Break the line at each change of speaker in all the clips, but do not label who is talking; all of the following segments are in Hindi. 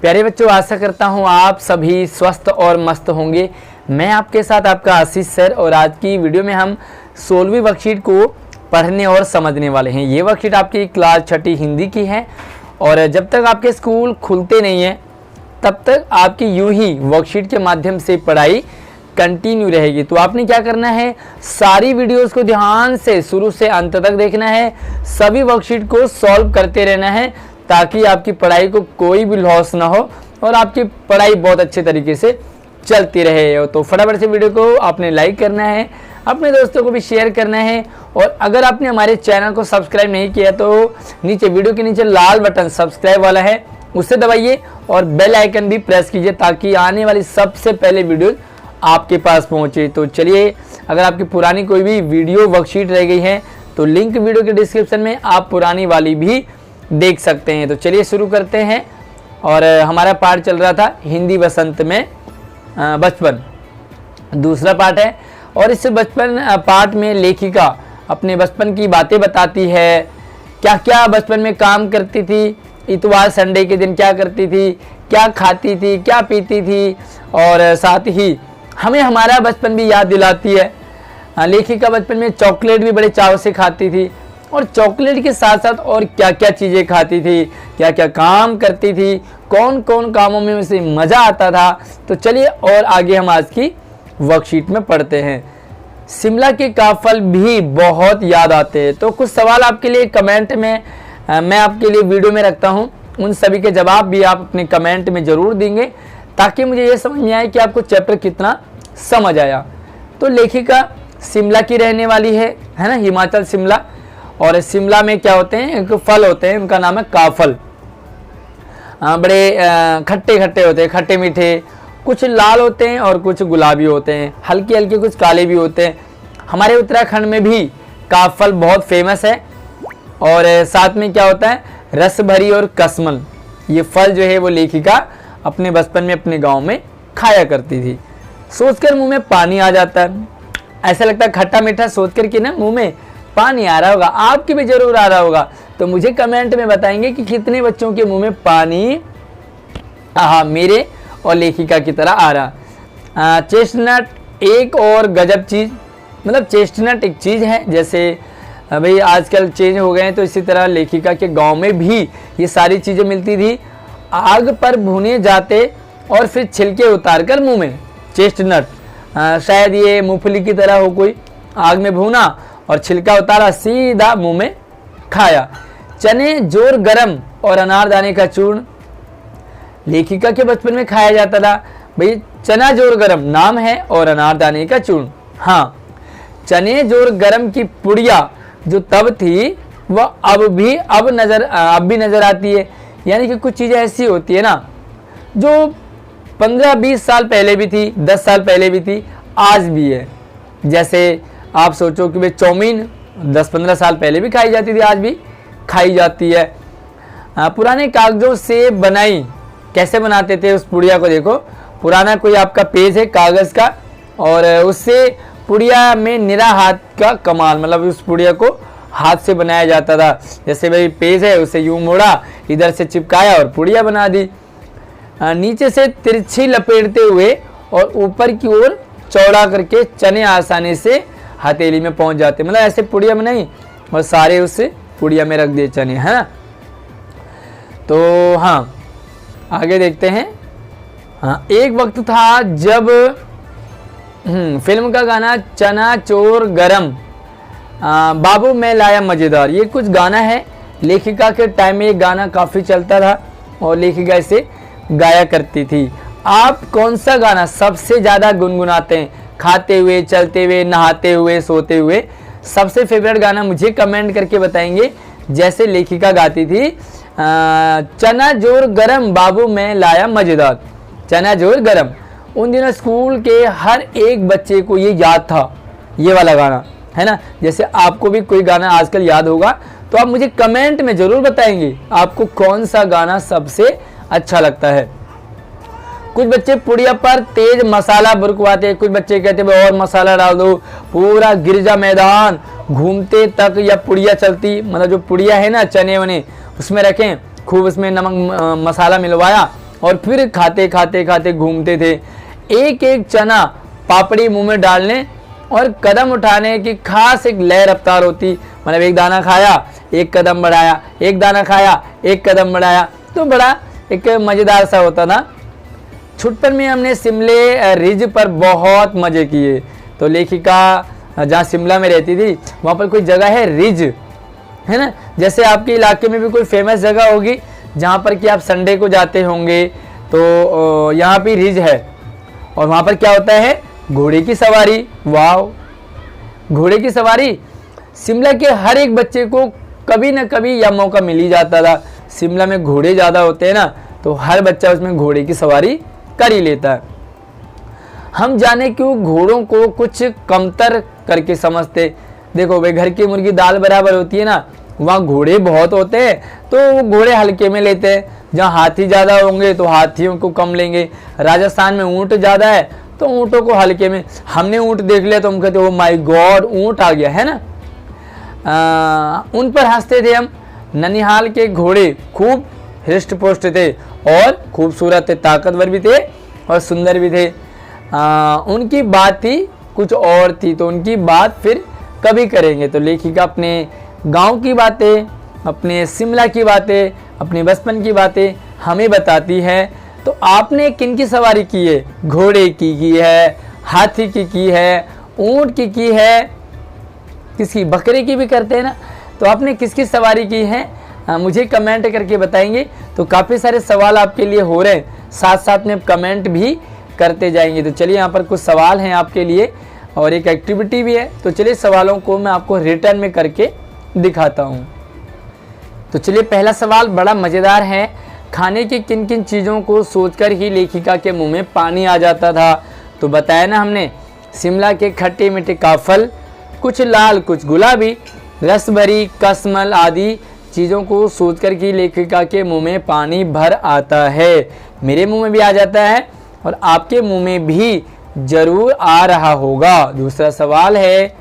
प्यारे बच्चों, आशा करता हूँ आप सभी स्वस्थ और मस्त होंगे। मैं आपके साथ आपका आशीष सर, और आज की वीडियो में हम 16वीं वर्कशीट को पढ़ने और समझने वाले हैं। ये वर्कशीट आपकी क्लास 6 हिंदी की है, और जब तक आपके स्कूल खुलते नहीं हैं तब तक आपकी यूं ही वर्कशीट के माध्यम से पढ़ाई कंटिन्यू रहेगी। तो आपने क्या करना है, सारी वीडियोस को ध्यान से शुरू से अंत तक देखना है, सभी वर्कशीट को सॉल्व करते रहना है, ताकि आपकी पढ़ाई को कोई भी लॉस ना हो और आपकी पढ़ाई बहुत अच्छे तरीके से चलती रहे। तो फटाफट से वीडियो को आपने लाइक करना है, अपने दोस्तों को भी शेयर करना है, और अगर आपने हमारे चैनल को सब्सक्राइब नहीं किया तो नीचे वीडियो के नीचे लाल बटन सब्सक्राइब वाला है, उसे दबाइए और बेल आइकन भी प्रेस कीजिए, ताकि आने वाली सबसे पहले वीडियो आपके पास पहुंचे। तो चलिए, अगर आपकी पुरानी कोई भी वीडियो वर्कशीट रह गई है तो लिंक वीडियो के डिस्क्रिप्शन में आप पुरानी वाली भी देख सकते हैं। तो चलिए शुरू करते हैं। और हमारा पार्ट चल रहा था हिंदी वसंत में बचपन, दूसरा पार्ट है। और इस बचपन पार्ट में लेखिका अपने बचपन की बातें बताती है, क्या क्या बचपन में काम करती थी, इतवार संडे के दिन क्या करती थी, क्या खाती थी, क्या पीती थी, और साथ ही हमें हमारा बचपन भी याद दिलाती है। लेखिका बचपन में चॉकलेट भी बड़े चाव से खाती थी, और चॉकलेट के साथ साथ और क्या क्या चीज़ें खाती थी, क्या क्या काम करती थी, कौन कौन कामों में उसे मज़ा आता था। तो चलिए और आगे हम आज की वर्कशीट में पढ़ते हैं। शिमला के काफल भी बहुत याद आते हैं। तो कुछ सवाल आपके लिए कमेंट में मैं आपके लिए वीडियो में रखता हूं, उन सभी के जवाब भी आप अपने कमेंट में ज़रूर देंगे, ताकि मुझे ये समझ में आए कि आपको चैप्टर कितना समझ आया। तो लेखिका शिमला की रहने वाली है ना, हिमाचल शिमला। और शिमला में क्या होते हैं, एक फल होते हैं, उनका नाम है काफल। बड़े खट्टे खट्टे होते हैं, खट्टे मीठे, कुछ लाल होते हैं और कुछ गुलाबी होते हैं, हल्के हल्के कुछ काले भी होते हैं। हमारे उत्तराखंड में भी काफल बहुत फेमस है। और साथ में क्या होता है, रस भरी और कसमल, ये फल जो है वो लेखिका अपने बचपन में अपने गांव में खाया करती थी। सोचकर मुंह में पानी आ जाता है, ऐसा लगता है खट्टा मीठा सोच कर के ना मुंह में पानी आ रहा होगा, आपके भी जरूर आ रहा होगा। तो मुझे कमेंट में बताएंगे कि कितने बच्चों के मुंह में पानी मेरे और लेखिका की तरह आ रहा। चेस्टनट एक और गजब चीज़, मतलब चेस्टनट एक चीज़ है, जैसे भाई आजकल चेंज हो गए हैं, तो इसी तरह लेखिका के गांव में भी ये सारी चीज़ें मिलती थी। आग पर भुने जाते और फिर छिलके उतार कर मुँह में, चेस्टनट शायद ये मूंगफली की तरह हो, कोई आग में भुना और छिलका उतारा, सीधा मुंह में खाया। चने जोर गरम और अनारदाने का चूर्ण लेखिका के बचपन में खाया जाता था। भाई चना जोर गरम नाम है और अनारदाने का चूर्ण, हाँ, चने जोर गरम की पुड़िया जो तब थी वह अब भी नजर आती है। यानी कि कुछ चीज़ें ऐसी होती है ना जो 15-20 साल पहले भी थी, 10 साल पहले भी थी, आज भी है। जैसे आप सोचो कि भाई चाउमीन 10-15 साल पहले भी खाई जाती थी, आज भी खाई जाती है। पुराने कागजों से बनाई, कैसे बनाते थे उस पुड़िया को, देखो पुराना कोई आपका पेज है कागज़ का, और उससे पुड़िया में निरा हाथ का कमाल, मतलब उस पुड़िया को हाथ से बनाया जाता था। जैसे भाई पेज है, उसे यूँ मोड़ा, इधर से चिपकाया और पुड़िया बना दी। नीचे से तिरछी लपेटते हुए और ऊपर की ओर चौड़ा करके चने आसानी से हथेली में पहुंच जाते, मतलब ऐसे पुड़िया बनाई और सारे उससे पुड़िया में रख दिए चने, है ना। तो हाँ, आगे देखते हैं। हाँ, एक वक्त था जब फिल्म का गाना चना चोर गरम, बाबू मैं लाया मज़ेदार, ये कुछ गाना है। लेखिका के टाइम में ये गाना काफ़ी चलता था और लेखिका इसे गाया करती थी। आप कौन सा गाना सबसे ज़्यादा गुनगुनाते हैं, खाते हुए, चलते हुए, नहाते हुए, सोते हुए? सबसे फेवरेट गाना मुझे कमेंट करके बताएंगे। जैसे लेखिका गाती थी, चना जोर गरम बाबू मैं लाया मज़ेदार, चना जोर गरम। उन दिनों स्कूल के हर एक बच्चे को ये याद था, ये वाला गाना, है ना। जैसे आपको भी कोई गाना आजकल याद होगा तो आप मुझे कमेंट में ज़रूर बताएंगे आपको कौन सा गाना सबसे अच्छा लगता है। कुछ बच्चे पुड़िया पर तेज मसाला बुरकवाते, कुछ बच्चे कहते हैं और मसाला डाल दो, पूरा गिरजा मैदान घूमते तक या पुड़िया चलती, मतलब जो पुड़िया है ना चने वने उसमें रखें, खूब उसमें नमक मसाला मिलवाया और फिर खाते खाते खाते घूमते थे। एक एक चना पापड़ी मुंह में डालने और कदम उठाने की खास एक लय रफ्तार होती। मतलब एक दाना खाया, एक कदम बढ़ाया, एक दाना खाया, एक कदम बढ़ाया, तो बड़ा एक मज़ेदार सा होता था। छुट्टन में हमने शिमले रिज पर बहुत मज़े किए। तो लेखिका जहाँ शिमला में रहती थी वहाँ पर कोई जगह है रिज, है ना। जैसे आपके इलाके में भी कोई फेमस जगह होगी जहाँ पर कि आप संडे को जाते होंगे, तो यहाँ पे रिज है और वहाँ पर क्या होता है, घोड़े की सवारी। वाह, घोड़े की सवारी शिमला के हर एक बच्चे को कभी ना कभी यह मौका मिल ही जाता था। शिमला में घोड़े ज़्यादा होते हैं ना, तो हर बच्चा उसमें घोड़े की सवारी कर ही लेता है। हम जाने क्यों घोड़ों को कुछ कमतर करके समझते। देखो भाई, घर की मुर्गी दाल बराबर होती है ना, वहाँ घोड़े बहुत होते हैं तो वो घोड़े हल्के में लेते हैं। जहाँ हाथी ज़्यादा होंगे तो हाथियों को कम लेंगे। राजस्थान में ऊँट ज़्यादा है तो ऊँटों को हल्के में। हमने ऊँट देख लिया तो हम कहते ओ माय गॉड, ऊँट आ गया, है ना। उन पर हंसते थे हम। ननिहाल के घोड़े खूब हृष्ट पुष्ट थे और खूबसूरत थे, ताकतवर भी थे और सुंदर भी थे। उनकी बात थी कुछ और थी, तो उनकी बात फिर कभी करेंगे। तो लेखिका अपने गांव की बातें, अपने शिमला की बातें, अपने बचपन की बातें हमें बताती है। तो आपने किन की सवारी की है? घोड़े की है, हाथी की है, ऊँट की है, किसी बकरे की भी करते हैं ना। तो आपने किसकी सवारी की है मुझे कमेंट करके बताएंगे। तो काफ़ी सारे सवाल आपके लिए हो रहे हैं, साथ साथ में कमेंट भी करते जाएंगे। तो चलिए, यहाँ पर कुछ सवाल हैं आपके लिए और एक एक्टिविटी भी है। तो चलिए सवालों को मैं आपको रिटर्न में करके दिखाता हूँ। तो चलिए, पहला सवाल बड़ा मज़ेदार है। खाने की किन किन चीज़ों को सोचकर ही लेखिका के मुंह में पानी आ जाता था? तो बताया ना हमने, शिमला के खट्टे मीठे काफल, कुछ लाल कुछ गुलाबी, रस भरी कसमल आदि चीज़ों को सोचकर कि लेखिका के मुंह में पानी भर आता है। मेरे मुंह में भी आ जाता है और आपके मुंह में भी जरूर आ रहा होगा। दूसरा सवाल है,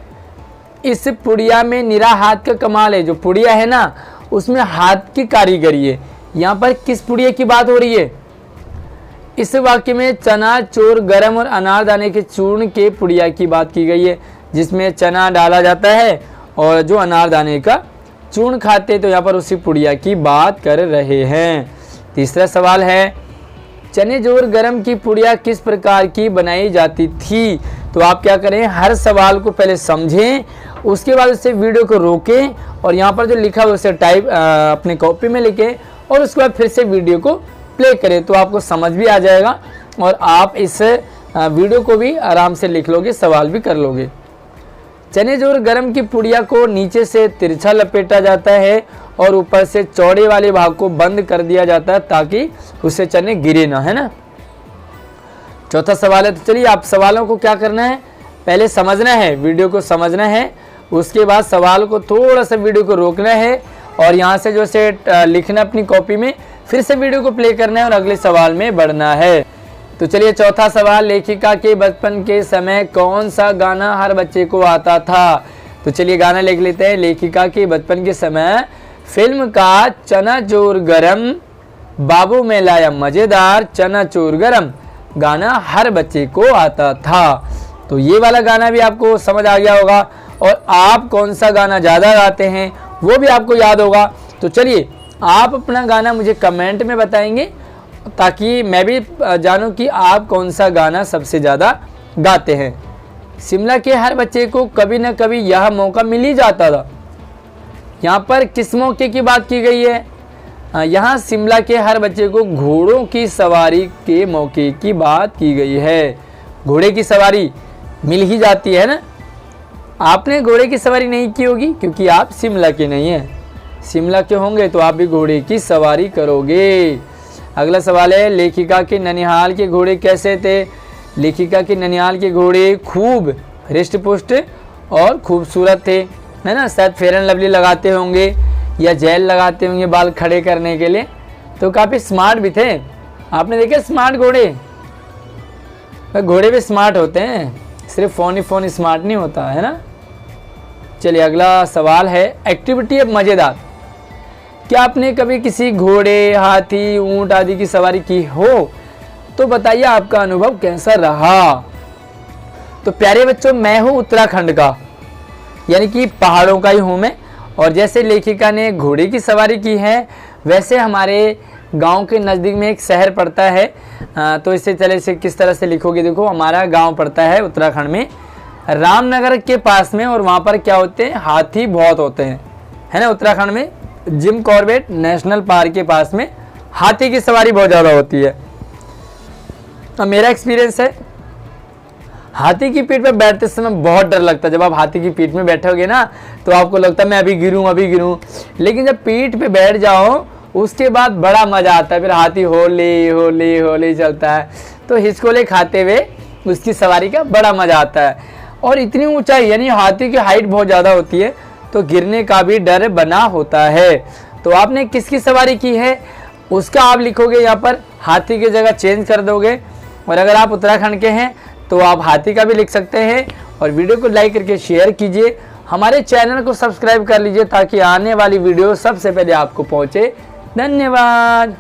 इस पुड़िया में निरा हाथ का कमाल है। जो पुड़िया है ना, उसमें हाथ की कारीगरी है। यहाँ पर किस पुड़िया की बात हो रही है? इस वाक्य में चना, चोर, गरम और अनारदाने के चूर्ण के पुड़िया की बात की गई है, जिसमें चना डाला जाता है और जो अनारदाने का चूर्ण खाते। तो यहाँ पर उसी पुड़िया की बात कर रहे हैं। तीसरा सवाल है, चने जोर गरम की पुड़िया किस प्रकार की बनाई जाती थी? तो आप क्या करें, हर सवाल को पहले समझें, उसके बाद उससे वीडियो को रोकें और यहाँ पर जो लिखा है उसे टाइप अपने कॉपी में लिखें और उसके बाद फिर से वीडियो को प्ले करें। तो आपको समझ भी आ जाएगा और आप इस वीडियो को भी आराम से लिख लोगे, सवाल भी कर लोगे। चने जोर गरम की पुड़िया को नीचे से तिरछा लपेटा जाता है और ऊपर से चौड़े वाले भाग को बंद कर दिया जाता है ताकि उससे चने गिरे ना, है ना। चौथा सवाल है, तो चलिए आप सवालों को क्या करना है, पहले समझना है, वीडियो को समझना है, उसके बाद सवाल को थोड़ा सा वीडियो को रोकना है और यहाँ से जो से लिखना अपनी कॉपी में, फिर से वीडियो को प्ले करना है और अगले सवाल में बढ़ना है। तो चलिए चौथा सवाल, लेखिका के बचपन के समय कौन सा गाना हर बच्चे को आता था? तो चलिए गाना लिख लेते हैं। लेखिका के बचपन के समय फिल्म का चना चोर गरम, बाबू में लाया मज़ेदार चना चोर गरम गाना हर बच्चे को आता था। तो ये वाला गाना भी आपको समझ आ गया होगा और आप कौन सा गाना ज़्यादा गाते हैं वो भी आपको याद होगा। तो चलिए आप अपना गाना मुझे कमेंट में बताएंगे ताकि मैं भी जानूं कि आप कौन सा गाना सबसे ज़्यादा गाते हैं। शिमला के हर बच्चे को कभी न कभी यह मौका मिल ही जाता था। यहाँ पर किस मौके की बात की गई है? यहाँ शिमला के हर बच्चे को घोड़ों की सवारी के मौके की बात की गई है। घोड़े की सवारी मिल ही जाती है ना। आपने घोड़े की सवारी नहीं की होगी क्योंकि आप शिमला के नहीं हैं। शिमला के होंगे तो आप भी घोड़े की सवारी करोगे। अगला सवाल है, लेखिका के ननिहाल के घोड़े कैसे थे? लेखिका के ननिहाल के घोड़े खूब हृष्ट पुष्ट और खूबसूरत थे, है ना। शायद फेयर एंड लवली लगाते होंगे या जेल लगाते होंगे बाल खड़े करने के लिए। तो काफ़ी स्मार्ट भी थे। आपने देखे स्मार्ट घोड़े? घोड़े भी स्मार्ट होते हैं, सिर्फ फ़ोन ही फ़ोन स्मार्ट नहीं होता, है ना। चलिए अगला सवाल है, एक्टिविटी है मज़ेदार। क्या आपने कभी किसी घोड़े, हाथी, ऊंट आदि की सवारी की हो? तो बताइए आपका अनुभव कैसा रहा। तो प्यारे बच्चों, मैं हूँ उत्तराखंड का, यानी कि पहाड़ों का ही हूँ मैं। और जैसे लेखिका ने घोड़े की सवारी की है, वैसे हमारे गांव के नज़दीक में एक शहर पड़ता है। तो इससे चले से किस तरह से लिखोगे, देखो हमारा गांव पड़ता है उत्तराखंड में रामनगर के पास में, और वहाँ पर क्या होते हैं, हाथी बहुत होते हैं, है ना। उत्तराखंड में जिम कॉर्बेट नेशनल पार्क के पास में हाथी की सवारी बहुत ज़्यादा होती है। तो मेरा एक्सपीरियंस है, हाथी की पीठ पर बैठते समय बहुत डर लगता है। जब आप हाथी की पीठ में बैठोगे ना, तो आपको लगता है मैं अभी गिरूं। लेकिन जब पीठ पे बैठ जाओ, उसके बाद बड़ा मज़ा आता है। फिर हाथी होली होली होली चलता है, तो हिचकोले खाते हुए उसकी सवारी का बड़ा मज़ा आता है। और इतनी ऊंचाई, यानी हाथी की हाइट बहुत ज़्यादा होती है, तो गिरने का भी डर बना होता है। तो आपने किसकी सवारी की है, उसका आप लिखोगे यहाँ पर, हाथी की जगह चेंज कर दोगे। और अगर आप उत्तराखंड के हैं तो आप हाथी का भी लिख सकते हैं। और वीडियो को लाइक करके शेयर कीजिए, हमारे चैनल को सब्सक्राइब कर लीजिए, ताकि आने वाली वीडियो सबसे पहले आपको पहुँचे। धन्यवाद।